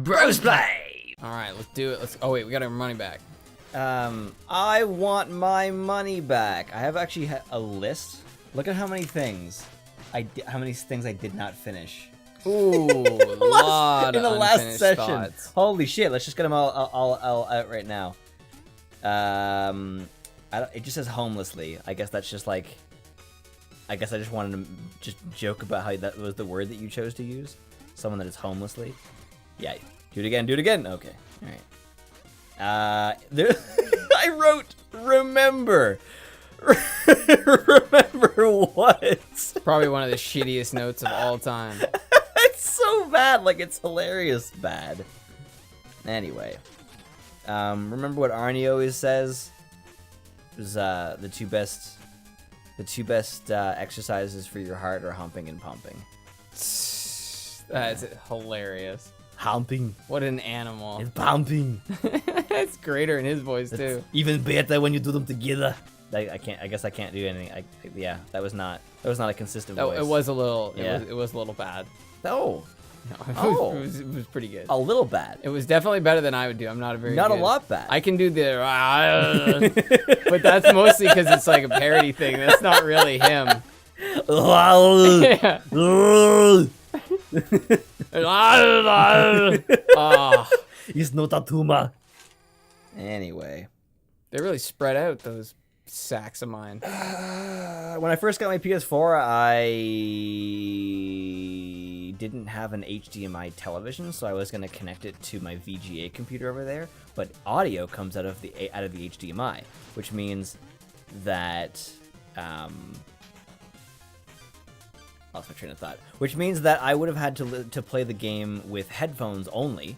Brosplay. All right, let's do it. Oh wait, we got our money back. I want my money back. I have actually a list. Look at how many things I did not finish. Ooh, a lot in the of last unfinished session. thoughts. Holy shit! Let's just get them all out right now. It just says homelessly. I guess that's just like. I guess I just wanted to just joke about how that was the word that you chose to use. Someone that is homelessly. Yeah. Do it again. Do it again. Okay. All right. I wrote remember. Remember what? Probably one of the shittiest notes of all time. It's so bad. Like, it's hilarious bad. Anyway. Remember what Arnie always says? It was the two best exercises for your heart are humping and pumping. That's hilarious. Humping. What an animal. And pumping. It's greater in his voice too. Even better when you do them together. I guess I can't do anything. Yeah, that was not a consistent voice. It was a little. Yeah. It was a little bad. Oh. No, it was pretty good. A little bad. It was definitely better than I would do. I'm not a very Not good. a lot bad. I can do the, but that's mostly because it's like a parody thing. That's not really him. Yeah. He's not a tumor. Anyway. They really spread out, those sacks of mine. When I first got my PS4, I didn't have an HDMI television, so I was going to connect it to my VGA computer over there. But audio comes out of the HDMI, which means that lost my train of thought. Which means that I would have had to play the game with headphones only,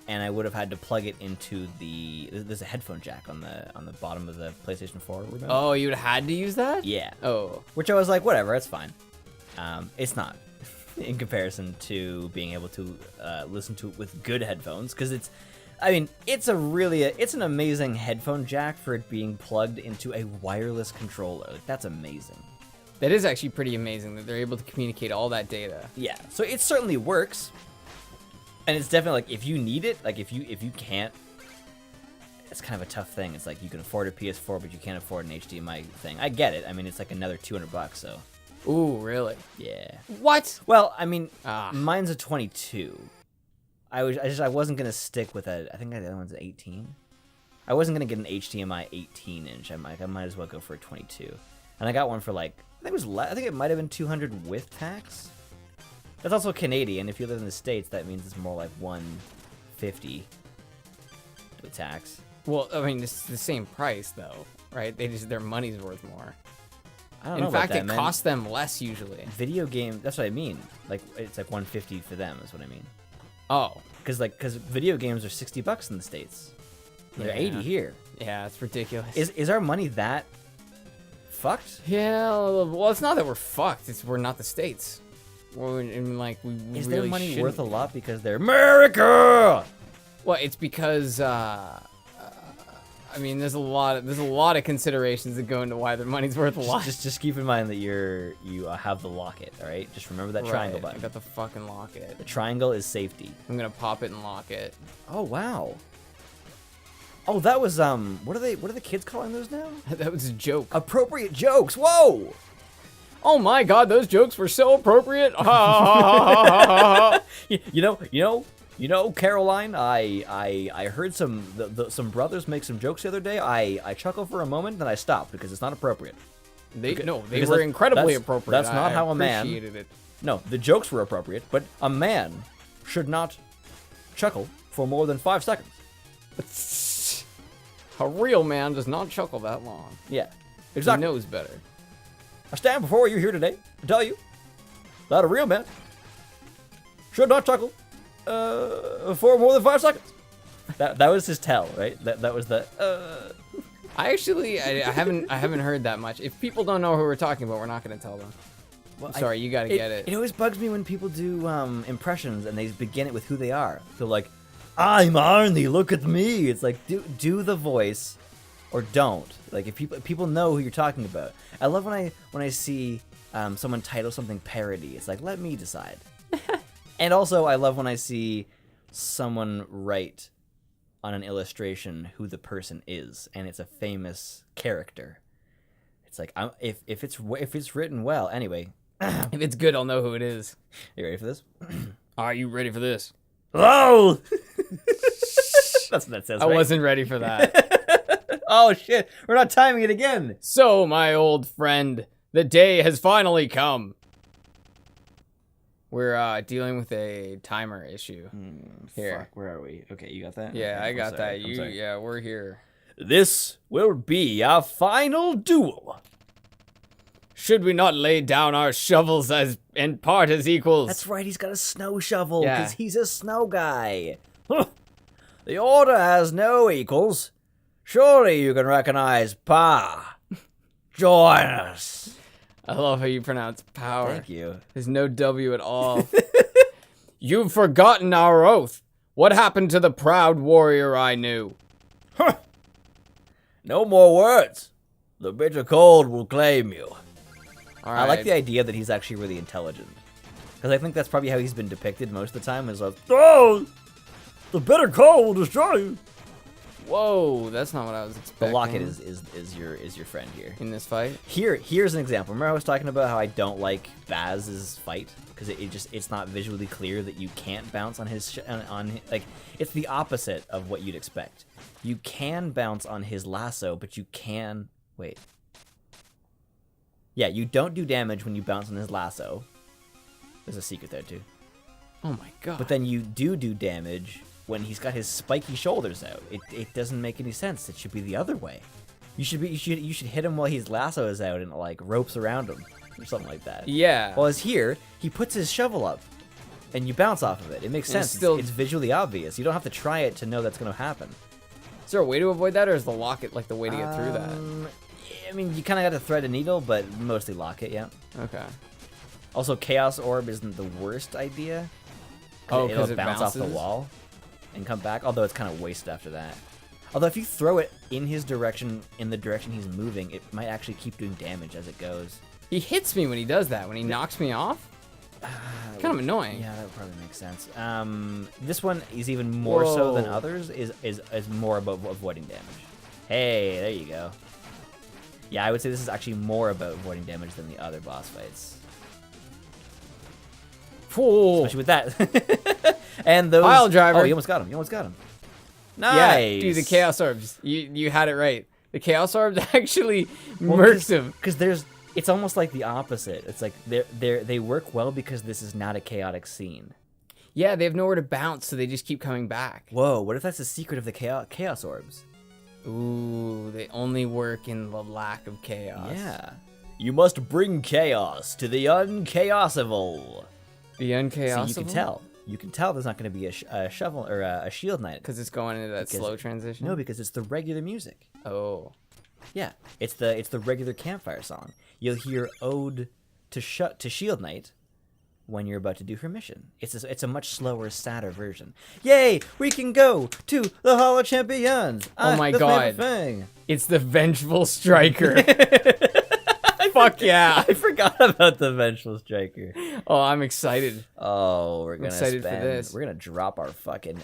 and I would have had to plug it into there's a headphone jack on the bottom of the PlayStation 4 remote. Oh, you would have had to use that? Yeah. Oh. Which I was like, whatever, it's fine. It's not in comparison to being able to listen to it with good headphones, because it's an amazing headphone jack for it being plugged into a wireless controller. Like, that's amazing. That is actually pretty amazing that they're able to communicate all that data. Yeah, so it certainly works. And it's definitely like, if you need it, like if you can't, it's kind of a tough thing. It's like you can afford a PS4, but you can't afford an HDMI thing. I get it. I mean, it's like another $200, so. Ooh, really? Yeah. What? Well, I mean, mine's a 22. I wasn't gonna stick with a. I think the other one's an 18. I wasn't gonna get an HDMI 18-inch. I might as well go for a 22. And I got one for like, I think it might have been 200 with tax. That's also Canadian. If you live in the States, that means it's more like 150 with tax. Well, I mean, it's the same price though, right? Their money's worth more. I don't know. In fact, about that, it costs them less usually. Video game. That's what I mean. Like, it's like 150 for them is what I mean. Oh. Because video games are $60 in the States. They're 80 here. Yeah, it's ridiculous. Is our money that fucked? Yeah, well, it's not that we're fucked. It's we're not the States. Is really their money shouldn't worth a be. lot because they're America? Well, it's because I mean, there's a lot of considerations that go into why their money's worth a lot. Just keep in mind that you have the locket. All right, just remember that triangle button. I got the fucking locket. The triangle is safety. I'm gonna pop it and lock it. Oh wow. Oh, that was What are the kids calling those now? That was a joke. Appropriate jokes. Whoa. Oh my God, those jokes were so appropriate. You know, Caroline, I heard some brothers make some jokes the other day. I chuckled for a moment, then I stopped because it's not appropriate. They were incredibly appropriate. That's not how a man. Appreciated it. No, the jokes were appropriate, but a man should not chuckle for more than 5 seconds. A real man does not chuckle that long. Yeah, exactly. He knows better. I stand before you here today to tell you that a real man should not chuckle for more than 5 seconds. That was his tell, right? That was the. I haven't heard that much. If people don't know who we're talking about, we're not going to tell them. Well, I'm sorry, you got to get it. It always bugs me when people do impressions and they begin it with who they are. So like, I'm Arnie, look at me. It's like, do the voice or don't. Like, if people know who you're talking about. I love when I see someone title something parody. It's like, let me decide. And also, I love when I see someone write on an illustration who the person is, and it's a famous character. It's like if it's written well. Anyway, If it's good, I'll know who it is. you ready for this? Are you ready for this? Oh, that's what that says. I right? wasn't ready for that. Oh shit, we're not timing it again. So, my old friend, the day has finally come. We're dealing with a timer issue. Here. Fuck, where are we? Okay, you got that? Yeah, Okay, I got that. I'm sorry. Yeah, we're here. This will be our final duel. Should we not lay down our shovels and part as equals? That's right, he's got a snow shovel, Yeah. because he's a snow guy. The order has no equals. Surely you can recognize Pa. Join us. I love how you pronounce power. Thank you. There's no W at all. You've forgotten our oath. What happened to the proud warrior I knew? No more words. The bitter cold will claim you. All I like the idea that he's actually really intelligent. Because I think that's probably how he's been depicted most of the time, is like, oh, the bitter cold will destroy you. Whoa, that's not what I was The expecting. Locket is your friend here. in this fight. Here's an example. Remember I was talking about how I don't like Baz's fight because it's not visually clear that you can't bounce on his like it's the opposite of what you'd expect. You can bounce on his lasso, but you can wait. Yeah, you don't do damage when you bounce on his lasso. There's a secret there too. Oh my god. But then you do damage when he's got his spiky shoulders out. It doesn't make any sense. It should be the other way. You should hit him while his lasso is out and like ropes around him or something like that. Yeah. While he's here, he puts his shovel up and you bounce off of it. It makes And sense. still- It's visually obvious. You don't have to try it to know that's going to happen. Is there a way to avoid that, or is the locket like the way to get through that? I mean, you kind of got to thread a needle, but mostly lock it, yeah. Okay. Also, Chaos Orb isn't the worst idea. Oh, 'cause it'll it bounce off the bounces? wall and come back, although it's kind of wasted after that. Although if you throw it in his direction, in the direction he's moving, it might actually keep doing damage as it goes. He hits me when he does that. When he knocks me off. Kind of annoying. Yeah, that would probably make sense. This one is even more so than Whoa. others. Is more about avoiding damage. Hey, there you go. Yeah, I would say this is actually more about avoiding damage than the other boss fights, Fool. especially with that. And those Pile driver. Oh, you almost got him. You almost got him. Nice. Yeah, dude, the Chaos Orbs. You had it right. The Chaos Orbs actually murks him. Because it's almost like the opposite. It's like they work well because this is not a chaotic scene. Yeah, they have nowhere to bounce, so they just keep coming back. Whoa, what if that's the secret of the chaos orbs? Ooh, they only work in the lack of chaos. Yeah. You must bring chaos to the unchaosable. The unchaosable? So you can tell there's not going to be a shovel or a shield knight. Because it's going into that slow transition? No, because it's the regular music. Oh. Yeah, it's the regular campfire song. You'll hear Ode to Shield Knight when you're about to do her mission. It's a much slower, sadder version. Yay! We can go to the Hall of Champions. Oh my the god. favorite thing. It's the Vengeful Striker. Fuck yeah. I forgot about the Vengeful Striker. Oh, I'm excited. Oh, we're gonna excited for this. We're gonna drop our fucking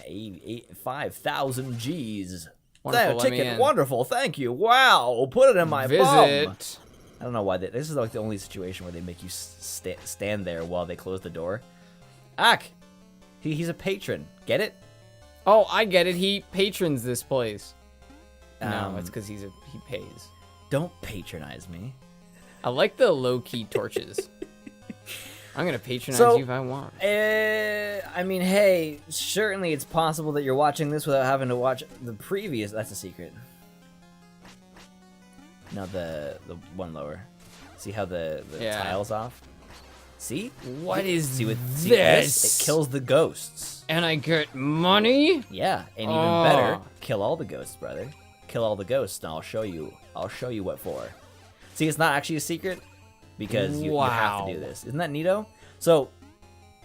5,000 G's. Wonderful, That let me ticket, in. wonderful. Thank you. Wow, put it in my bum. Visit. I don't know why this is like the only situation where they make you stand there while they close the door. Ak, he's a patron. Get it? Oh, I get it. He patrons this place. No, Um, it's because he pays. Don't patronize me. I like the low-key torches. I'm gonna patronize So- you if I want. I mean, hey, certainly it's possible that you're watching this without having to watch the previous. That's a secret. Now the one lower. See how the Yeah. tile's off? See? What is see this? It kills the ghosts. And I get money? Yeah, and even Oh. better, kill all the ghosts, brother. Kill all the ghosts, and I'll show you what for. See, it's not actually a secret because you have to do Wow. this. Isn't that neato? So,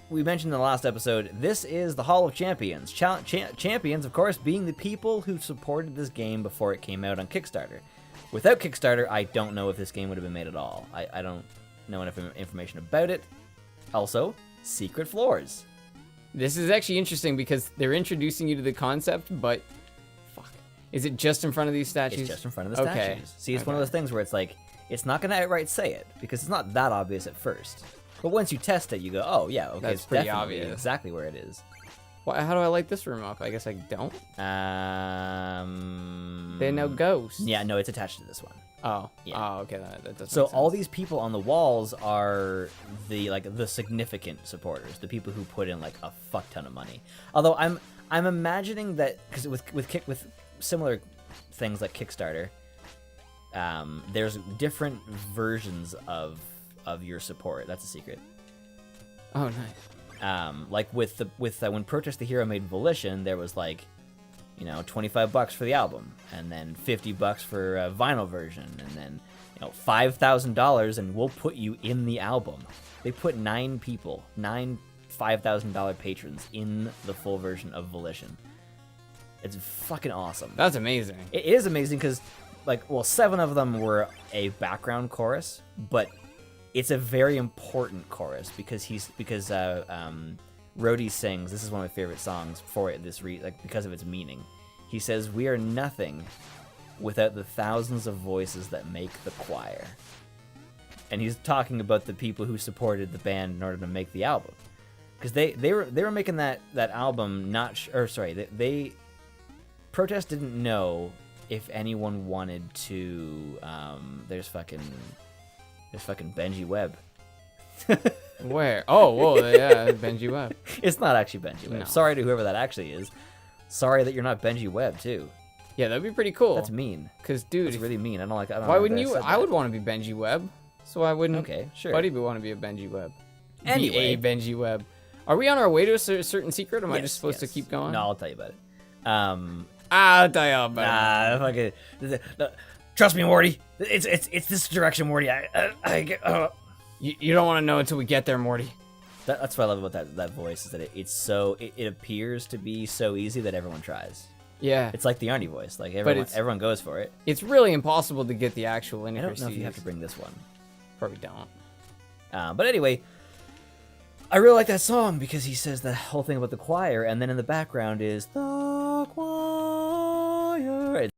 we mentioned in the last episode, this is the Hall of Champions. Champions, of course, being the people who supported this game before it came out on Kickstarter. Without Kickstarter, I don't know if this game would have been made at all. I don't know enough information about it. Also, secret floors. This is actually interesting because they're introducing you to the concept, but fuck. Is it just in front of these statues? It's just in front of the Okay. statues. See, it's one of those things where it's like, it's not going to outright say it, because it's not that obvious at first. But once you test it, you go, oh, yeah, okay, That's it's pretty definitely obvious. exactly where it is. How do I light this room up? I guess I don't. There are no ghosts. Yeah, no, it's attached to this one. Oh. Yeah. Oh, okay. That does. So make all sense. these people on the walls are the significant supporters, the people who put in like a fuck ton of money. Although I'm imagining that because with similar things like Kickstarter, there's different versions of your support. That's a secret. Oh, nice. Like with when Protest the Hero made Volition, there was like, you know, $25 for the album, and then $50 for a vinyl version, and then, you know, $5,000, and we'll put you in the album. They put 9 $5,000 patrons in the full version of Volition. It's fucking awesome. That's amazing. It is amazing because, like, well, 7 of them were a background chorus, but it's a very important chorus because Rhodey sings. This is one of my favorite songs for it. Because of its meaning. He says, "We are nothing without the thousands of voices that make the choir." And he's talking about the people who supported the band in order to make the album, because they were making that album they Protest didn't know if anyone wanted to. There's fucking Benji Webb. Where? Oh, whoa, yeah, Benji Webb. It's not actually Benji Webb. No. Sorry to whoever that actually is. Sorry that you're not Benji Webb too. Yeah, that'd be pretty cool. That's mean. Cause, dude, That's really mean. I don't like. I don't why like wouldn't that you? said I that. would want to be Benji Webb. So I wouldn't. Okay, sure. Buddy would want to be a Benji Webb. Anyway. Be a Benji Webb. Are we on our way to a certain secret? Or am I Yes, just supposed to yes. keep going? No, I'll tell you about it. I'll tell you about it. Fucking. Trust me, Morty. It's this direction, Morty. You don't want to know until we get there, Morty. That's what I love about that voice is that it appears to be so easy that everyone tries. Yeah. It's like the Arnie voice. Like everyone goes for it. It's really impossible to get the actual I intricacies. don't know if you have to bring this one. Probably don't. But anyway, I really like that song because he says the whole thing about the choir, and then in the background is the choir.